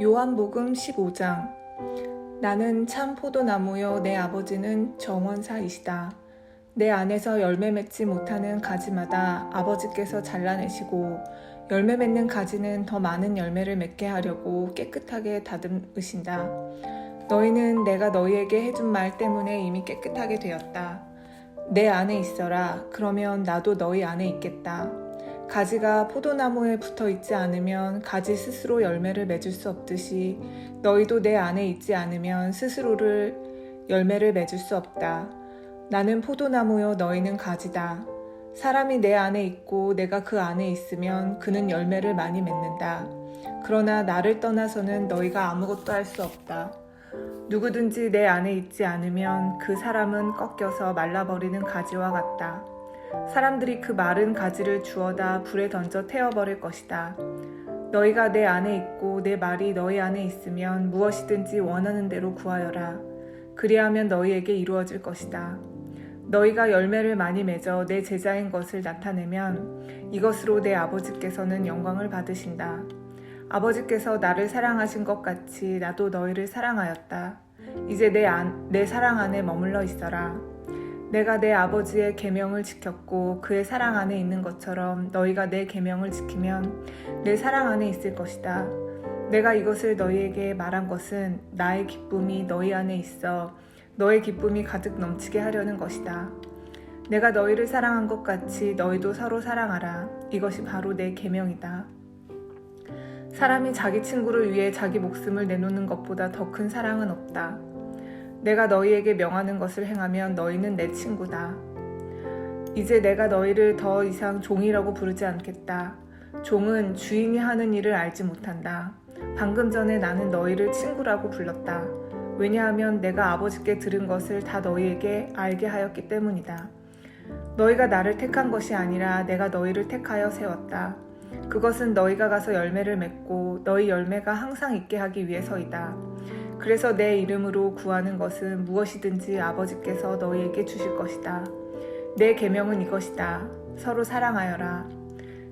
요한복음 15장. 나는 참 포도나무요 내 아버지는 정원사이시다. 내 안에서 열매 맺지 못하는 가지마다 아버지께서 잘라내시고 열매 맺는 가지는 더 많은 열매를 맺게 하려고 깨끗하게 다듬으신다. 너희는 내가 너희에게 해준 말 때문에 이미 깨끗하게 되었다. 내 안에 있어라. 그러면 나도 너희 안에 있겠다. 가지가 포도나무에 붙어 있지 않으면 가지 스스로 열매를 맺을 수 없듯이 너희도 내 안에 있지 않으면 스스로를 열매를 맺을 수 없다. 나는 포도나무요 너희는 가지다. 사람이 내 안에 있고 내가 그 안에 있으면 그는 열매를 많이 맺는다. 그러나 나를 떠나서는 너희가 아무것도 할 수 없다. 누구든지 내 안에 있지 않으면 그 사람은 꺾여서 말라버리는 가지와 같다. 사람들이 그 마른 가지를 주워다 불에 던져 태워버릴 것이다. 너희가 내 안에 있고 내 말이 너희 안에 있으면 무엇이든지 원하는 대로 구하여라. 그리하면 너희에게 이루어질 것이다. 너희가 열매를 많이 맺어 내 제자인 것을 나타내면 이것으로 내 아버지께서는 영광을 받으신다. 아버지께서 나를 사랑하신 것 같이 나도 너희를 사랑하였다. 이제 내 사랑 안에 머물러 있어라. 내가 내 아버지의 계명을 지켰고 그의 사랑 안에 있는 것처럼 너희가 내 계명을 지키면 내 사랑 안에 있을 것이다. 내가 이것을 너희에게 말한 것은 나의 기쁨이 너희 안에 있어 너의 기쁨이 가득 넘치게 하려는 것이다. 내가 너희를 사랑한 것 같이 너희도 서로 사랑하라. 이것이 바로 내 계명이다. 사람이 자기 친구를 위해 자기 목숨을 내놓는 것보다 더 큰 사랑은 없다. 내가 너희에게 명하는 것을 행하면 너희는 내 친구다. 이제 내가 너희를 더 이상 종이라고 부르지 않겠다. 종은 주인이 하는 일을 알지 못한다. 방금 전에 나는 너희를 친구라고 불렀다. 왜냐하면 내가 아버지께 들은 것을 다 너희에게 알게 하였기 때문이다. 너희가 나를 택한 것이 아니라 내가 너희를 택하여 세웠다. 그것은 너희가 가서 열매를 맺고 너희 열매가 항상 있게 하기 위해서이다. 그래서 내 이름으로 구하는 것은 무엇이든지 아버지께서 너희에게 주실 것이다. 내 계명은 이것이다. 서로 사랑하여라.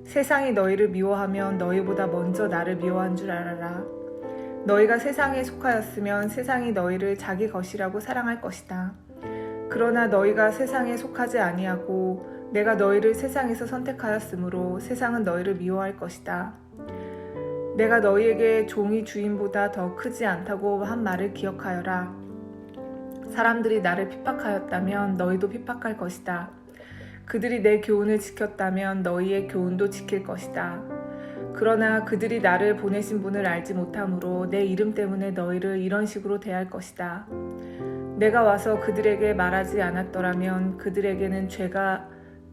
세상이 너희를 미워하면 너희보다 먼저 나를 미워한 줄 알아라. 너희가 세상에 속하였으면 세상이 너희를 자기 것이라고 사랑할 것이다. 그러나 너희가 세상에 속하지 아니하고 내가 너희를 세상에서 선택하였으므로 세상은 너희를 미워할 것이다. 내가 너희에게 종이 주인보다 더 크지 않다고 한 말을 기억하여라. 사람들이 나를 핍박하였다면 너희도 핍박할 것이다. 그들이 내 교훈을 지켰다면 너희의 교훈도 지킬 것이다. 그러나 그들이 나를 보내신 분을 알지 못하므로 내 이름 때문에 너희를 이런 식으로 대할 것이다. 내가 와서 그들에게 말하지 않았더라면 그들에게는 죄가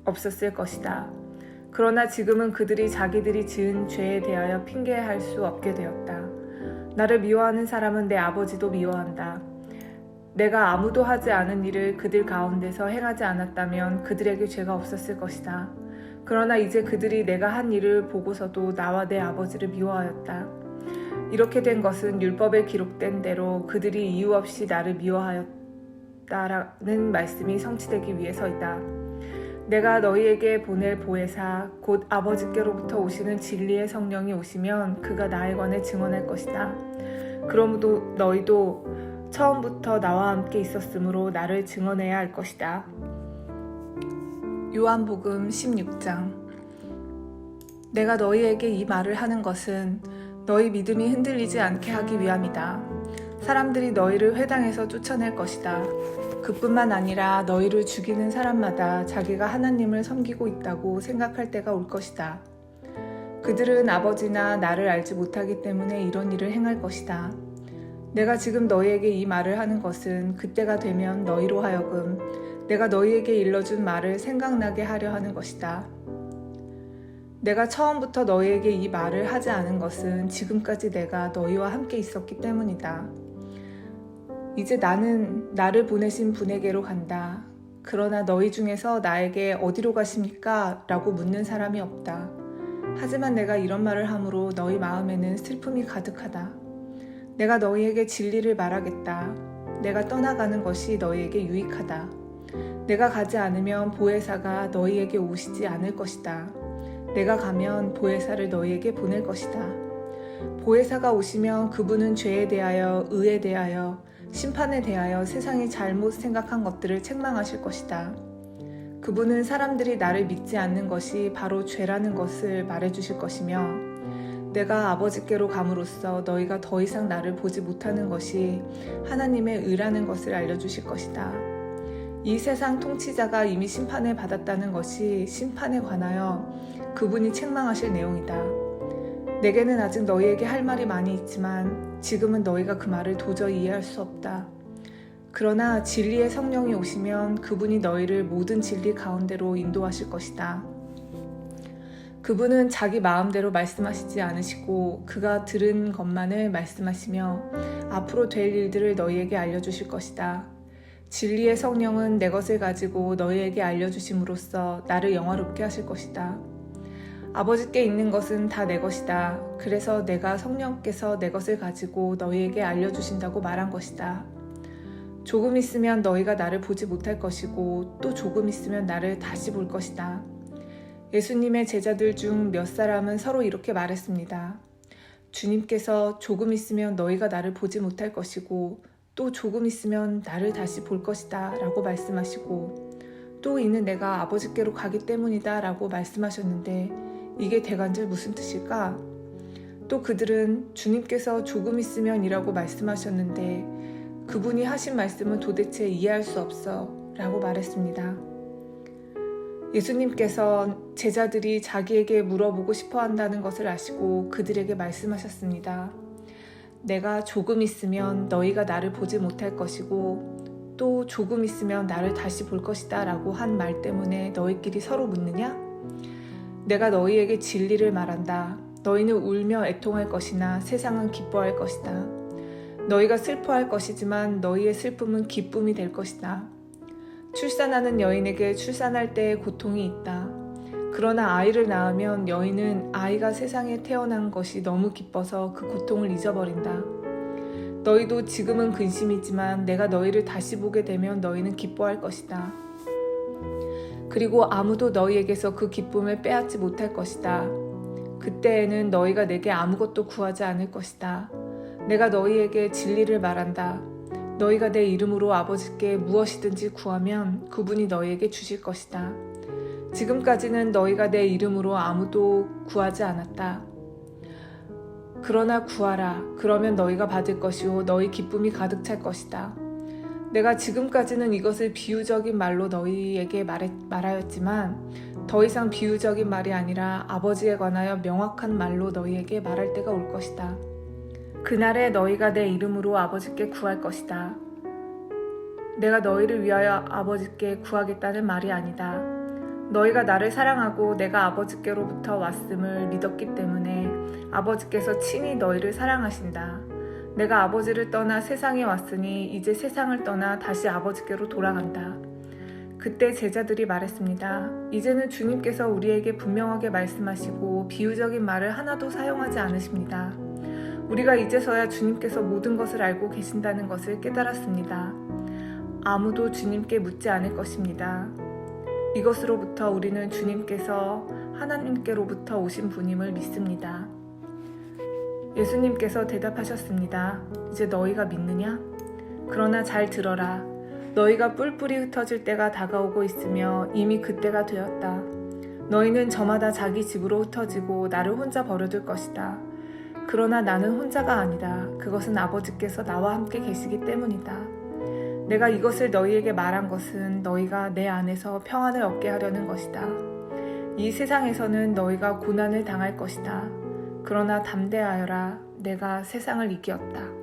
없었을 것이다. 그러나 지금은 그들이 자기들이 지은 죄에 대하여 핑계할 수 없게 되었다. 나를 미워하는 사람은 내 아버지도 미워한다. 내가 아무도 하지 않은 일을 그들 가운데서 행하지 않았다면 그들에게 죄가 없었을 것이다. 그러나 이제 그들이 내가 한 일을 보고서도 나와 내 아버지를 미워하였다. 이렇게 된 것은 율법에 기록된 대로 그들이 이유 없이 나를 미워하였다라는 말씀이 성취되기 위해서이다. 내가 너희에게 보낼 보혜사 곧 아버지께로부터 오시는 진리의 성령이 오시면 그가 나에 관해 증언할 것이다. 그러므로 너희도 처음부터 나와 함께 있었으므로 나를 증언해야 할 것이다. 요한복음 16장. 내가 너희에게 이 말을 하는 것은 너희 믿음이 흔들리지 않게 하기 위함이다. 사람들이 너희를 회당에서 쫓아낼 것이다. 그뿐만 아니라 너희를 죽이는 사람마다 자기가 하나님을 섬기고 있다고 생각할 때가 올 것이다. 그들은 아버지나 나를 알지 못하기 때문에 이런 일을 행할 것이다. 내가 지금 너희에게 이 말을 하는 것은 그때가 되면 너희로 하여금 내가 너희에게 일러준 말을 생각나게 하려 하는 것이다. 내가 처음부터 너희에게 이 말을 하지 않은 것은 지금까지 내가 너희와 함께 있었기 때문이다. 이제 나는 나를 보내신 분에게로 간다. 그러나 너희 중에서 나에게 어디로 가십니까? 라고 묻는 사람이 없다. 하지만 내가 이런 말을 함으로 너희 마음에는 슬픔이 가득하다. 내가 너희에게 진리를 말하겠다. 내가 떠나가는 것이 너희에게 유익하다. 내가 가지 않으면 보혜사가 너희에게 오시지 않을 것이다. 내가 가면 보혜사를 너희에게 보낼 것이다. 보혜사가 오시면 그분은 죄에 대하여, 의에 대하여, 심판에 대하여 세상이 잘못 생각한 것들을 책망하실 것이다. 그분은 사람들이 나를 믿지 않는 것이 바로 죄라는 것을 말해주실 것이며 내가 아버지께로 감으로써 너희가 더 이상 나를 보지 못하는 것이 하나님의 의라는 것을 알려주실 것이다. 이 세상 통치자가 이미 심판을 받았다는 것이 심판에 관하여 그분이 책망하실 내용이다. 내게는 아직 너희에게 할 말이 많이 있지만 지금은 너희가 그 말을 도저히 이해할 수 없다. 그러나 진리의 성령이 오시면 그분이 너희를 모든 진리 가운데로 인도하실 것이다. 그분은 자기 마음대로 말씀하시지 않으시고 그가 들은 것만을 말씀하시며 앞으로 될 일들을 너희에게 알려주실 것이다. 진리의 성령은 내 것을 가지고 너희에게 알려주심으로써 나를 영화롭게 하실 것이다. 아버지께 있는 것은 다 내 것이다. 그래서 내가 성령께서 내 것을 가지고 너희에게 알려주신다고 말한 것이다. 조금 있으면 너희가 나를 보지 못할 것이고 또 조금 있으면 나를 다시 볼 것이다. 예수님의 제자들 중 몇 사람은 서로 이렇게 말했습니다. 주님께서 조금 있으면 너희가 나를 보지 못할 것이고 또 조금 있으면 나를 다시 볼 것이다 라고 말씀하시고 또 이는 내가 아버지께로 가기 때문이다 라고 말씀하셨는데 이게 대간절 무슨 뜻일까? 또 그들은 주님께서 조금 있으면 이라고 말씀하셨는데 그분이 하신 말씀은 도대체 이해할 수 없어 라고 말했습니다. 예수님께서 제자들이 자기에게 물어보고 싶어 한다는 것을 아시고 그들에게 말씀하셨습니다. 내가 조금 있으면 너희가 나를 보지 못할 것이고 또 조금 있으면 나를 다시 볼 것이다 라고 한 말 때문에 너희끼리 서로 묻느냐? 내가 너희에게 진리를 말한다. 너희는 울며 애통할 것이나 세상은 기뻐할 것이다. 너희가 슬퍼할 것이지만 너희의 슬픔은 기쁨이 될 것이다. 출산하는 여인에게 출산할 때의 고통이 있다. 그러나 아이를 낳으면 여인은 아이가 세상에 태어난 것이 너무 기뻐서 그 고통을 잊어버린다. 너희도 지금은 근심이지만 내가 너희를 다시 보게 되면 너희는 기뻐할 것이다. 그리고 아무도 너희에게서 그 기쁨을 빼앗지 못할 것이다. 그때에는 너희가 내게 아무것도 구하지 않을 것이다. 내가 너희에게 진리를 말한다. 너희가 내 이름으로 아버지께 무엇이든지 구하면 그분이 너희에게 주실 것이다. 지금까지는 너희가 내 이름으로 아무도 구하지 않았다. 그러나 구하라. 그러면 너희가 받을 것이요 너희 기쁨이 가득 찰 것이다. 내가 지금까지는 이것을 비유적인 말로 너희에게 말하였지만 더 이상 비유적인 말이 아니라 아버지에 관하여 명확한 말로 너희에게 말할 때가 올 것이다. 그날에 너희가 내 이름으로 아버지께 구할 것이다. 내가 너희를 위하여 아버지께 구하겠다는 말이 아니다. 너희가 나를 사랑하고 내가 아버지께로부터 왔음을 믿었기 때문에 아버지께서 친히 너희를 사랑하신다. 내가 아버지를 떠나 세상에 왔으니 이제 세상을 떠나 다시 아버지께로 돌아간다. 그때 제자들이 말했습니다. 이제는 주님께서 우리에게 분명하게 말씀하시고 비유적인 말을 하나도 사용하지 않으십니다. 우리가 이제서야 주님께서 모든 것을 알고 계신다는 것을 깨달았습니다. 아무도 주님께 묻지 않을 것입니다. 이것으로부터 우리는 주님께서 하나님께로부터 오신 분임을 믿습니다. 예수님께서 대답하셨습니다. 이제 너희가 믿느냐? 그러나 잘 들어라. 너희가 뿔뿔이 흩어질 때가 다가오고 있으며 이미 그때가 되었다. 너희는 저마다 자기 집으로 흩어지고 나를 혼자 버려둘 것이다. 그러나 나는 혼자가 아니다. 그것은 아버지께서 나와 함께 계시기 때문이다. 내가 이것을 너희에게 말한 것은 너희가 내 안에서 평안을 얻게 하려는 것이다. 이 세상에서는 너희가 고난을 당할 것이다. 그러나 담대하여라. 내가 세상을 이기었다.